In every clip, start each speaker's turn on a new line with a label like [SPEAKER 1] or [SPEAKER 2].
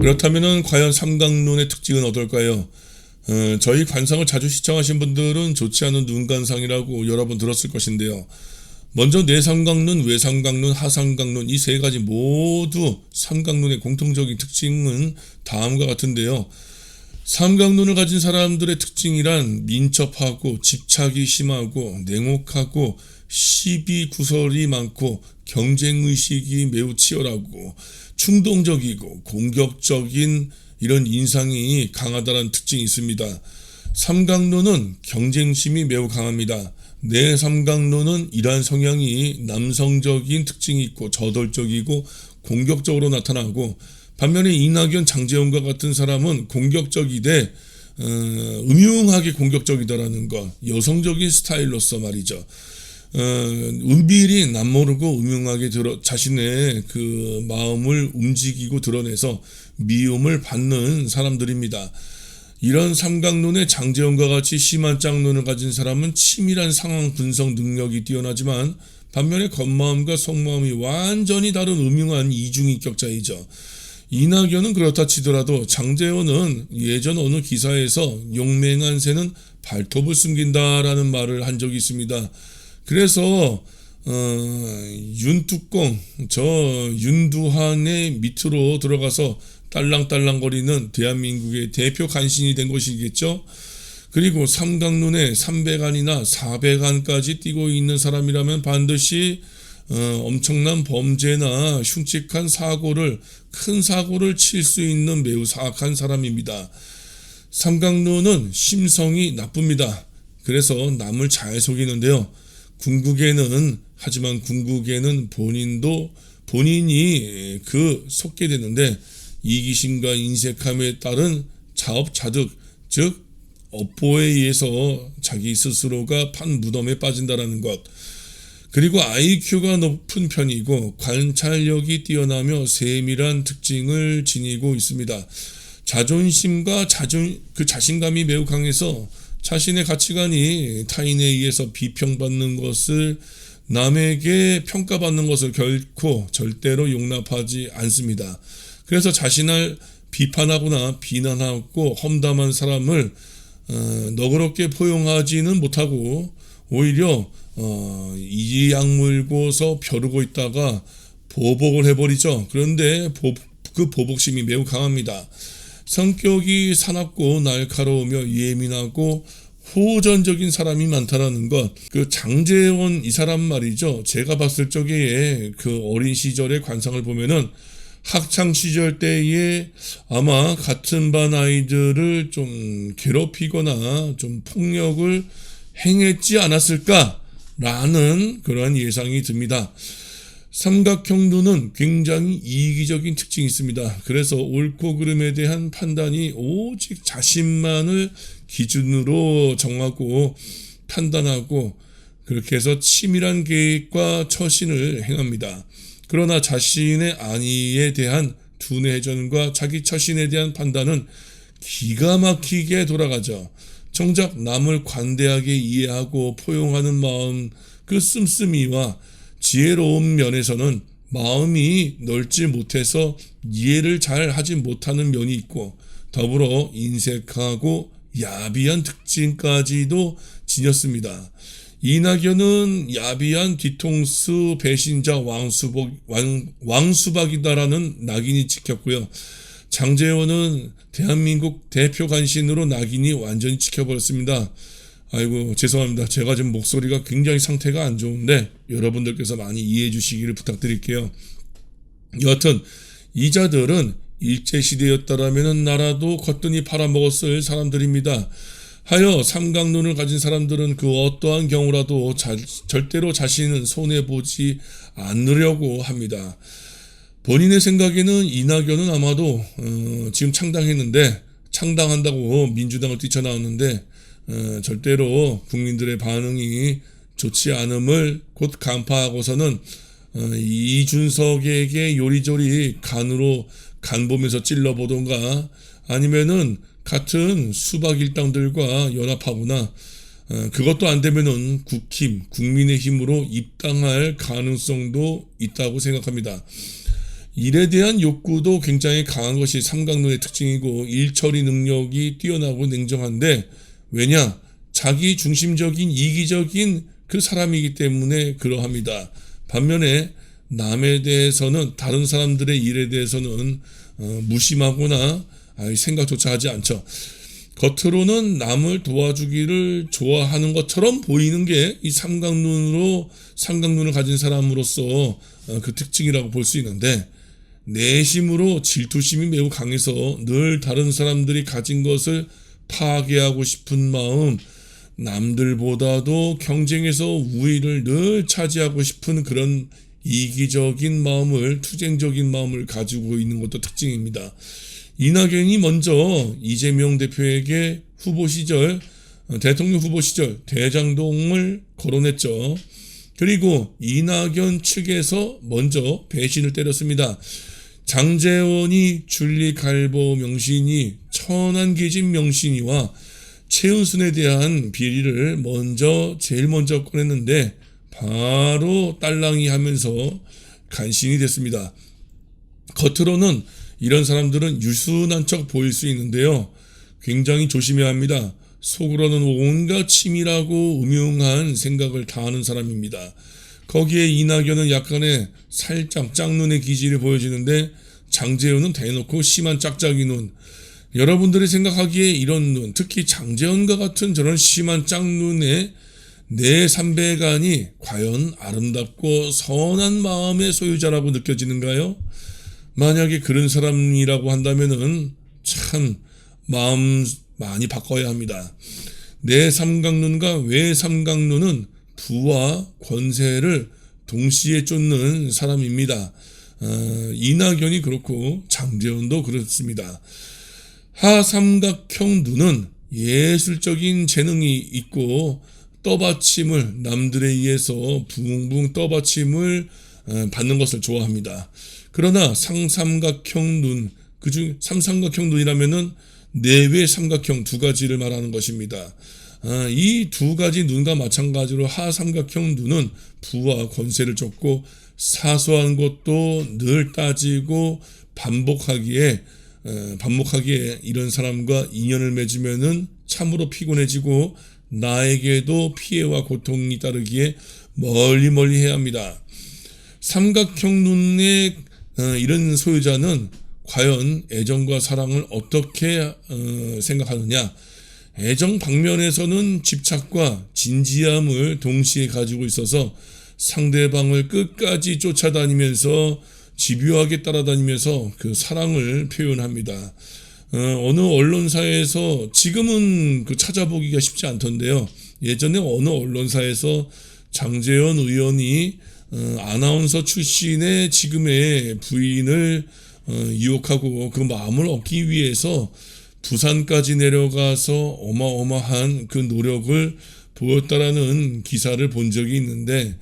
[SPEAKER 1] 그렇다면은 과연 삼각론의 특징은 어떨까요? 저희 관상을 자주 시청하신 분들은 좋지 않은 눈 관상이라고 여러 번 들었을 것인데요. 먼저 내삼각론, 외삼각론, 하삼각론 이 세 가지 모두 삼각론의 공통적인 특징은 다음과 같은데요. 삼각론을 가진 사람들의 특징이란 민첩하고 집착이 심하고 냉혹하고 시비구설이 많고 경쟁의식이 매우 치열하고 충동적이고 공격적인 이런 인상이 강하다는 특징이 있습니다. 삼각론은 경쟁심이 매우 강합니다. 내삼각론은 이러한 성향이 남성적인 특징이 있고 저돌적이고 공격적으로 나타나고, 반면에 이낙연, 장제원과 같은 사람은 공격적이되 음흉하게 공격적이다라는 것, 여성적인 스타일로서 말이죠. 은밀히 남모르고 음흉하게 자신의 그 마음을 움직이고 드러내서 미움을 받는 사람들입니다. 이런 삼각론의 장제원과 같이 심한 짝눈을 가진 사람은 치밀한 상황 분석 능력이 뛰어나지만, 반면에 겉마음과 속마음이 완전히 다른 음흉한 이중인격자이죠. 이낙연은 그렇다 치더라도 장제원은 예전 어느 기사에서 용맹한 새는 발톱을 숨긴다라는 말을 한 적이 있습니다. 그래서 윤뚜껑, 저 윤두한의 밑으로 들어가서 딸랑딸랑거리는 대한민국의 대표 간신이 된 것이겠죠. 그리고 삼각론에 300안이나 400안까지 띄고 있는 사람이라면 반드시 엄청난 범죄나 흉측한 사고를, 큰 사고를 칠 수 있는 매우 사악한 사람입니다. 삼각론은 심성이 나쁩니다. 그래서 남을 잘 속이는데요. 하지만 궁극에는 본인이 속게 되는데, 이기심과 인색함에 따른 자업자득, 즉 업보에 의해서 자기 스스로가 판 무덤에 빠진다라는 것. 그리고 IQ가 높은 편이고 관찰력이 뛰어나며 세밀한 특징을 지니고 있습니다. 자존심과 자신감이 매우 강해서 자신의 가치관이 타인에 의해서 비평받는 것을, 남에게 평가받는 것을 결코 절대로 용납하지 않습니다. 그래서 자신을 비판하거나 비난하고 험담한 사람을 너그럽게 포용하지는 못하고 오히려 이 약물고서 벼르고 있다가 보복을 해버리죠. 그런데 그 보복심이 매우 강합니다. 성격이 사납고 날카로우며 예민하고 호전적인 사람이 많다라는 것. 그 장제원 이 사람 말이죠. 제가 봤을 적에 그 어린 시절의 관상을 보면은 학창 시절 때에 아마 같은 반 아이들을 좀 괴롭히거나 좀 폭력을 행했지 않았을까라는 그러한 예상이 듭니다. 삼각형 눈은 굉장히 이기적인 특징이 있습니다. 그래서 옳고 그름에 대한 판단이 오직 자신만을 기준으로 정하고 판단하고, 그렇게 해서 치밀한 계획과 처신을 행합니다. 그러나 자신의 안위에 대한 두뇌전과 자기 처신에 대한 판단은 기가 막히게 돌아가죠. 정작 남을 관대하게 이해하고 포용하는 마음, 그 씀씀이와 지혜로운 면에서는 마음이 넓지 못해서 이해를 잘 하지 못하는 면이 있고, 더불어 인색하고 야비한 특징까지도 지녔습니다. 이낙연은 야비한 뒤통수 배신자 왕수박이다라는 낙인이 찍혔고요. 장제원은 대한민국 대표 간신으로 낙인이 완전히 찍혀버렸습니다. 아이고 죄송합니다. 제가 지금 목소리가 굉장히 상태가 안 좋은데 여러분들께서 많이 이해해 주시기를 부탁드릴게요. 여하튼 이자들은 일제시대였다라면 나라도 거뜬히 팔아먹었을 사람들입니다. 하여 삼각론을 가진 사람들은 그 어떠한 경우라도 절대로 자신은 손해보지 않으려고 합니다. 본인의 생각에는 이낙연은 아마도 지금 창당한다고 민주당을 뛰쳐나왔는데 절대로 국민들의 반응이 좋지 않음을 곧 간파하고서는 이준석에게 요리조리 간 보면서 찔러보던가, 아니면은 같은 수박 일당들과 연합하거나, 그것도 안 되면은 국민의힘으로 입당할 가능성도 있다고 생각합니다. 일에 대한 욕구도 굉장히 강한 것이 삼각론의 특징이고 일처리 능력이 뛰어나고 냉정한데 왜냐? 자기 중심적인 이기적인 그 사람이기 때문에 그러합니다. 반면에 남에 대해서는 다른 사람들의 일에 대해서는 무심하거나 생각조차 하지 않죠. 겉으로는 남을 도와주기를 좋아하는 것처럼 보이는 게 이 삼각눈을 가진 사람으로서 그 특징이라고 볼 수 있는데 내심으로 질투심이 매우 강해서 늘 다른 사람들이 가진 것을 파괴하고 싶은 마음, 남들보다도 경쟁에서 우위를 늘 차지하고 싶은 그런 이기적인 마음을, 투쟁적인 마음을 가지고 있는 것도 특징입니다. 이낙연이 먼저 이재명 대표에게 대통령 후보 시절 대장동을 거론했죠. 그리고 이낙연 측에서 먼저 배신을 때렸습니다. 장제원이 줄리갈보 명신이, 천안계집 명신이와 최은순에 대한 비리를 제일 먼저 꺼냈는데 바로 딸랑이 하면서 간신이 됐습니다. 겉으로는 이런 사람들은 유순한 척 보일 수 있는데요. 굉장히 조심해야 합니다. 속으로는 온갖 치밀하고 음흉한 생각을 다하는 사람입니다. 거기에 이낙연은 약간의 살짝 짝눈의 기질이 보여지는데 장제원은 대놓고 심한 짝짝이 눈. 여러분들이 생각하기에 이런 눈, 특히 장제원과 같은 저런 심한 짝눈의 내 삼배간이 과연 아름답고 선한 마음의 소유자라고 느껴지는가요? 만약에 그런 사람이라고 한다면은 참 마음 많이 바꿔야 합니다. 내 삼각눈과 외 삼각눈은 부와 권세를 동시에 쫓는 사람입니다. 이낙연이 그렇고 장제원도 그렇습니다. 하삼각형 눈은 예술적인 재능이 있고 남들에 의해서 붕붕 떠받침을 받는 것을 좋아합니다. 그러나 상삼각형 눈, 그중 삼삼각형 눈이라면은 내외 삼각형 두 가지를 말하는 것입니다. 이 두 가지 눈과 마찬가지로 하삼각형 눈은 부와 권세를 쫓고 사소한 것도 늘 따지고 반복하기에 이런 사람과 인연을 맺으면은 참으로 피곤해지고 나에게도 피해와 고통이 따르기에 멀리 해야 합니다. 삼각형 눈의 이런 소유자는 과연 애정과 사랑을 어떻게 생각하느냐? 애정 방면에서는 집착과 진지함을 동시에 가지고 있어서 상대방을 끝까지 쫓아다니면서 집요하게 따라다니면서 그 사랑을 표현합니다. 어느 언론사에서 지금은 찾아보기가 쉽지 않던데요. 예전에 어느 언론사에서 장제원 의원이 아나운서 출신의 지금의 부인을 유혹하고 그 마음을 얻기 위해서 부산까지 내려가서 어마어마한 그 노력을 보였다라는 기사를 본 적이 있는데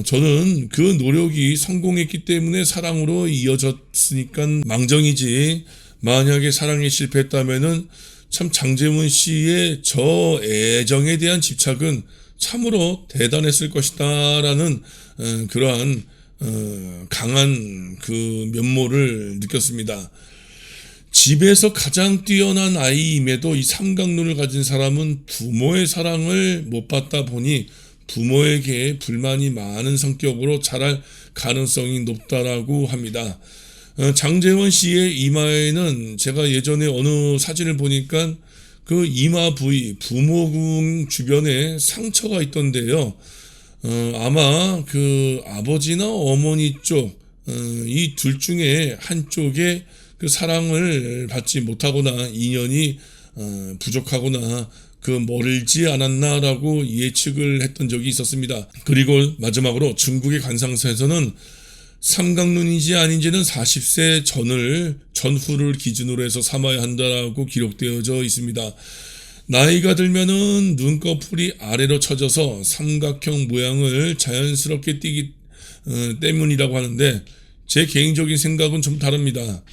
[SPEAKER 1] 저는 그 노력이 성공했기 때문에 사랑으로 이어졌으니까 망정이지, 만약에 사랑에 실패했다면은 참 장제원 씨의 저 애정에 대한 집착은 참으로 대단했을 것이다라는 그러한 강한 그 면모를 느꼈습니다. 집에서 가장 뛰어난 아이임에도 이 삼각눈을 가진 사람은 부모의 사랑을 못 받다 보니 부모에게 불만이 많은 성격으로 자랄 가능성이 높다라고 합니다. 장제원 씨의 이마에는 제가 예전에 어느 사진을 보니까 그 이마 부위, 부모궁 주변에 상처가 있던데요. 아마 그 아버지나 어머니 쪽, 이 둘 중에 한쪽에 그 사랑을 받지 못하거나 인연이 부족하거나 그 멀지 않았나라고 예측을 했던 적이 있었습니다. 그리고 마지막으로 중국의 관상사에서는 삼각눈인지 아닌지는 40세 전후를 기준으로 해서 삼아야 한다라고 기록되어져 있습니다. 나이가 들면은 눈꺼풀이 아래로 처져서 삼각형 모양을 자연스럽게 띠기 때문이라고 하는데 제 개인적인 생각은 좀 다릅니다.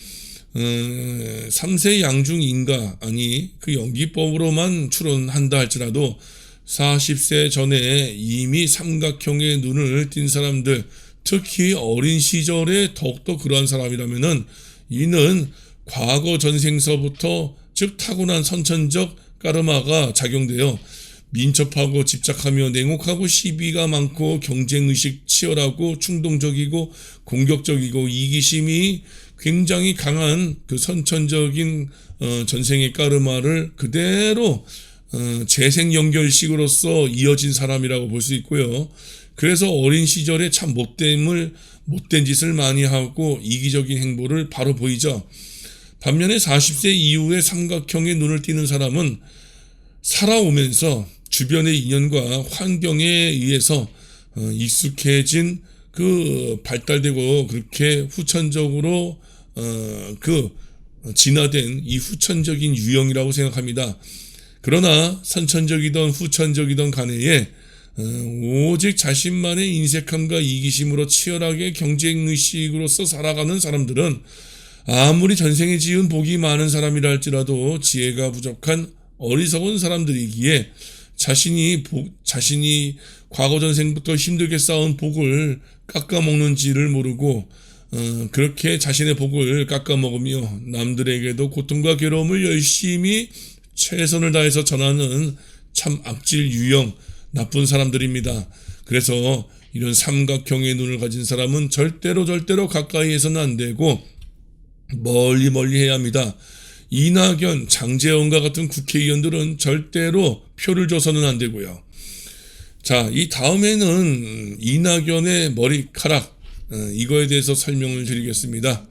[SPEAKER 1] 3세 양중 인가, 아니 그 연기법으로만 추론한다 할지라도 40세 전에 이미 삼각형의 눈을 띈 사람들, 특히 어린 시절에 더욱더 그러한 사람이라면은 이는 과거 전생서부터 즉 타고난 선천적 까르마가 작용되어 민첩하고 집착하며 냉혹하고 시비가 많고 경쟁의식 치열하고 충동적이고 공격적이고 이기심이 굉장히 강한 그 선천적인 전생의 까르마를 그대로 재생 연결식으로서 이어진 사람이라고 볼 수 있고요. 그래서 어린 시절에 참 못된 짓을 많이 하고 이기적인 행보를 바로 보이죠. 반면에 40세 이후에 삼각형의 눈을 띄는 사람은 살아오면서 주변의 인연과 환경에 의해서 익숙해진 그 발달되고 그렇게 후천적으로 진화된 이 후천적인 유형이라고 생각합니다. 그러나 선천적이든 후천적이든 간에 오직 자신만의 인색함과 이기심으로 치열하게 경쟁의식으로서 살아가는 사람들은 아무리 전생에 지은 복이 많은 사람이라 할지라도 지혜가 부족한 어리석은 사람들이기에 자신이 과거 전생부터 힘들게 쌓은 복을 깎아먹는지를 모르고 그렇게 자신의 복을 깎아먹으며 남들에게도 고통과 괴로움을 열심히 최선을 다해서 전하는 참 악질 유형 나쁜 사람들입니다. 그래서 이런 삼각형의 눈을 가진 사람은 절대로 가까이에서는 안 되고 멀리 해야 합니다. 이낙연, 장제원과 같은 국회의원들은 절대로 표를 줘서는 안 되고요. 자, 이 다음에는 이낙연의 머리카락 이거에 대해서 설명을 드리겠습니다.